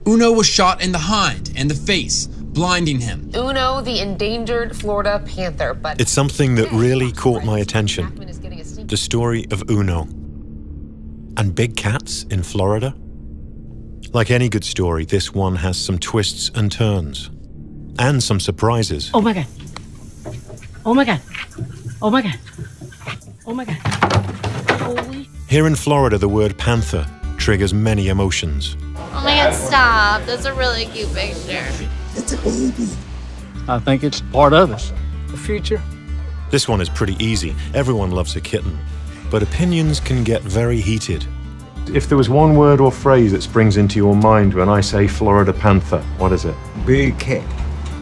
Uno was shot in the hind and the face, blinding him. Uno, the endangered Florida panther, but... It's something that really caught my attention. The story of Uno. And big cats in Florida? Like any good story, this one has some twists and turns. And some surprises. Oh my God. Oh my God. Oh my God. Oh my God. Holy... Here in Florida, the word panther triggers many emotions. Oh my God, stop. That's a really cute picture. It's a baby. I think it's part of us, the future. This one is pretty easy. Everyone loves a kitten. But opinions can get very heated. If there was one word or phrase that springs into your mind when I say Florida panther, what is it? Big cat.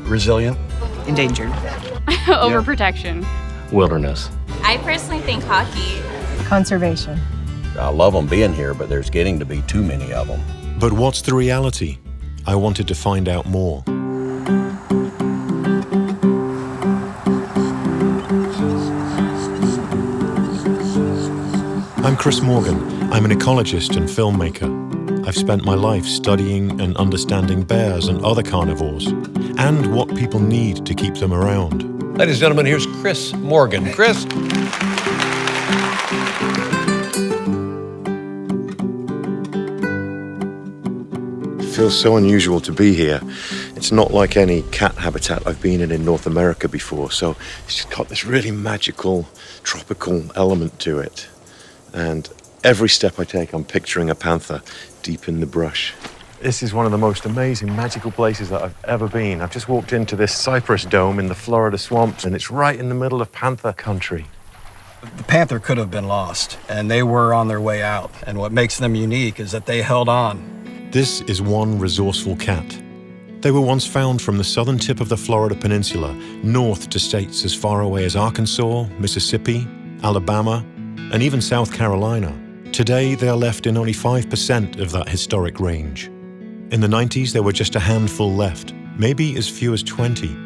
Resilient. Endangered. Overprotection. Wilderness. I personally think hockey. Conservation. I love them being here, but there's getting to be too many of them. But what's the reality? I wanted to find out more. I'm Chris Morgan. I'm an ecologist and filmmaker. I've spent my life studying and understanding bears and other carnivores, and what people need to keep them around. Ladies and gentlemen, here's Chris Morgan. Chris. It feels so unusual to be here. It's not like any cat habitat I've been in North America before, so it's just got this really magical, tropical element to it. And every step I take, I'm picturing a panther deep in the brush. This is one of the most amazing, magical places that I've ever been. I've just walked into this cypress dome in the Florida swamps, and it's right in the middle of panther country. The panther could have been lost, and they were on their way out. And what makes them unique is that they held on. This is one resourceful cat. They were once found from the southern tip of the Florida Peninsula, north to states as far away as Arkansas, Mississippi, Alabama, and even South Carolina. Today, they are left in only 5% of that historic range. In the 90s, there were just a handful left, maybe as few as 20.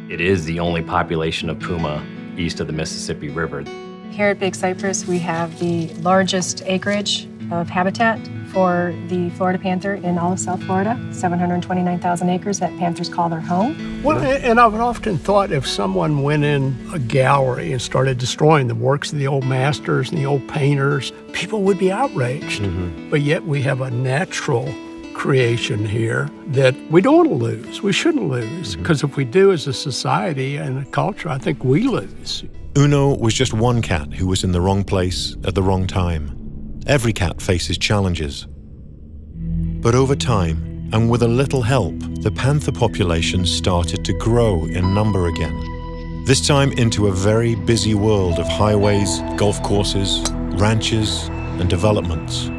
It is the only population of puma east of the Mississippi River. Here at Big Cypress, we have the largest acreage of habitat for the Florida panther in all of South Florida, 729,000 acres that panthers call their home. Well, and I've often thought if someone went in a gallery and started destroying the works of the old masters and the old painters, people would be outraged. Mm-hmm. But yet we have a natural creation here that we don't want to lose. We shouldn't lose, because if we do as a society and a culture, I think we lose. Uno was just one cat who was in the wrong place at the wrong time. Every cat faces challenges. But over time, and with a little help, the panther population started to grow in number again. This time into a very busy world of highways, golf courses, ranches, and developments.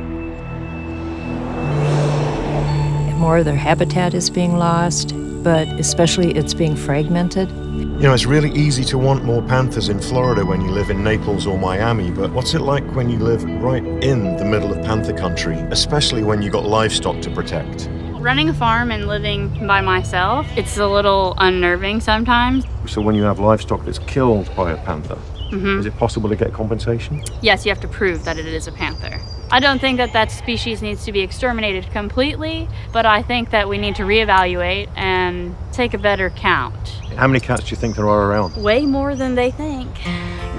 More of their habitat is being lost, but especially it's being fragmented. You know, it's really easy to want more panthers in Florida when you live in Naples or Miami, but what's it like when you live right in the middle of panther country, especially when you've got livestock to protect? Running a farm and living by myself, it's a little unnerving sometimes. So when you have livestock that's killed by a panther, is it possible to get compensation? Yes, you have to prove that it is a panther. I don't think that that species needs to be exterminated completely, but I think that we need to reevaluate and take a better count. How many cats do you think there are around? Way more than they think.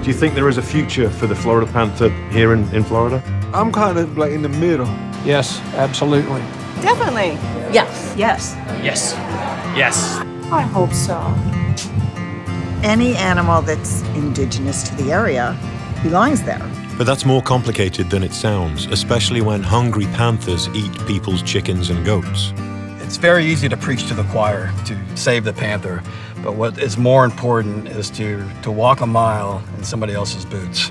Do you think there is a future for the Florida panther here in Florida? I'm kind of like in the middle. Yes, absolutely. Definitely. Yes. Yes. Yes. Yes. I hope so. Any animal that's indigenous to the area belongs there. But that's more complicated than it sounds, especially when hungry panthers eat people's chickens and goats. It's very easy to preach to the choir to save the panther, but what is more important is to walk a mile in somebody else's boots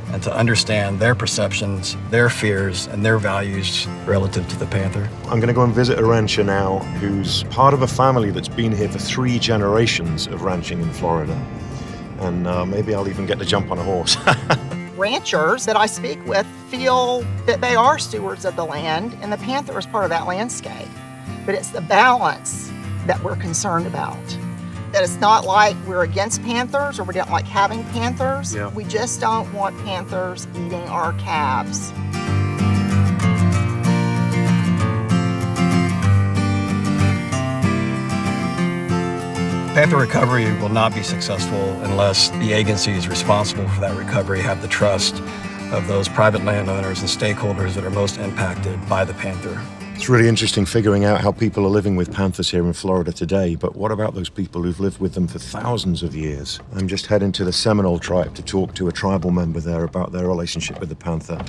and to understand their perceptions, their fears, and their values relative to the panther. I'm going to go and visit a rancher now who's part of a family that's been here for 3 generations of ranching in Florida. And maybe I'll even get to jump on a horse. Ranchers that I speak with feel that they are stewards of the land, and the panther is part of that landscape. But it's the balance that we're concerned about. That it's not like we're against panthers or we don't like having panthers. Yeah. We just don't want panthers eating our calves. Panther recovery will not be successful unless the agencies responsible for that recovery have the trust of those private landowners and stakeholders that are most impacted by the panther. It's really interesting figuring out how people are living with panthers here in Florida today, but what about those people who've lived with them for thousands of years? I'm just heading to the Seminole tribe to talk to a tribal member there about their relationship with the panther.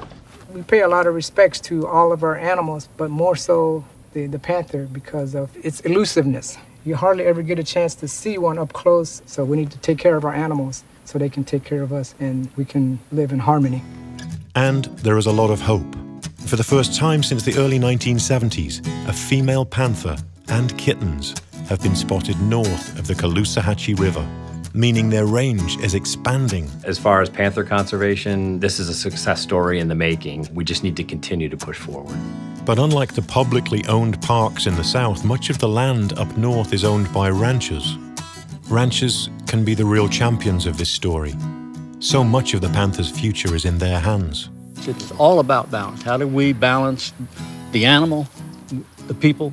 We pay a lot of respects to all of our animals, but more so the panther because of its elusiveness. You hardly ever get a chance to see one up close, so we need to take care of our animals so they can take care of us and we can live in harmony. And there is a lot of hope. For the first time since the early 1970s, a female panther and kittens have been spotted north of the Caloosahatchee River, meaning their range is expanding. As far as panther conservation, this is a success story in the making. We just need to continue to push forward. But unlike the publicly owned parks in the south, much of the land up north is owned by ranchers. Ranchers can be the real champions of this story. So much of the panther's future is in their hands. It's all about balance. How do we balance the animal, the people,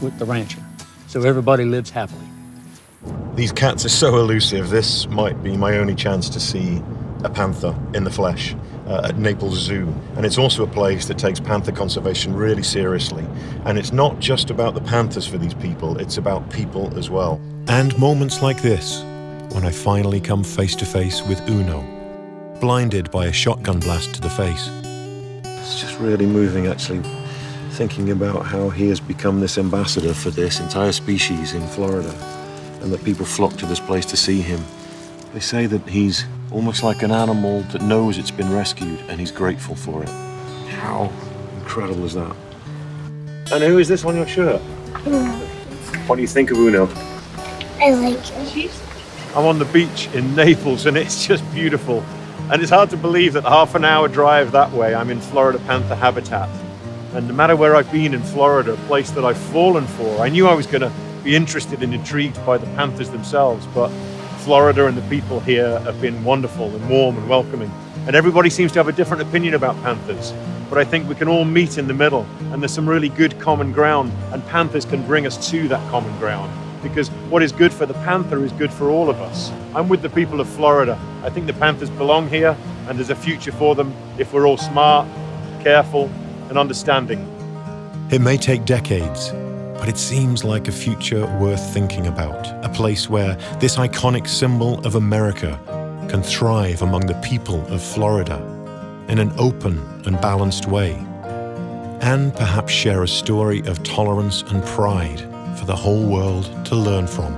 with the rancher, so everybody lives happily? These cats are so elusive. This might be my only chance to see a panther in the flesh at Naples Zoo. And it's also a place that takes panther conservation really seriously. And it's not just about the panthers for these people, it's about people as well. And moments like this, when I finally come face to face with Uno, blinded by a shotgun blast to the face. It's just really moving, actually, thinking about how he has become this ambassador for this entire species in Florida, and that people flock to this place to see him. They say that he's almost like an animal that knows it's been rescued, and he's grateful for it. How incredible is that? And who is this on your shirt? What do you think of Uno? I like it. I'm on the beach in Naples, and it's just beautiful. And it's hard to believe that half an hour drive that way, I'm in Florida panther habitat. And no matter where I've been in Florida, a place that I've fallen for, I knew I was going to be interested and intrigued by the panthers themselves, but Florida and the people here have been wonderful and warm and welcoming. And everybody seems to have a different opinion about panthers. But I think we can all meet in the middle, and there's some really good common ground, and panthers can bring us to that common ground. Because what is good for the panther is good for all of us. I'm with the people of Florida. I think the panthers belong here, and there's a future for them if we're all smart, careful, and understanding. It may take decades, but it seems like a future worth thinking about. A place where this iconic symbol of America can thrive among the people of Florida in an open and balanced way, and perhaps share a story of tolerance and pride for the whole world to learn from.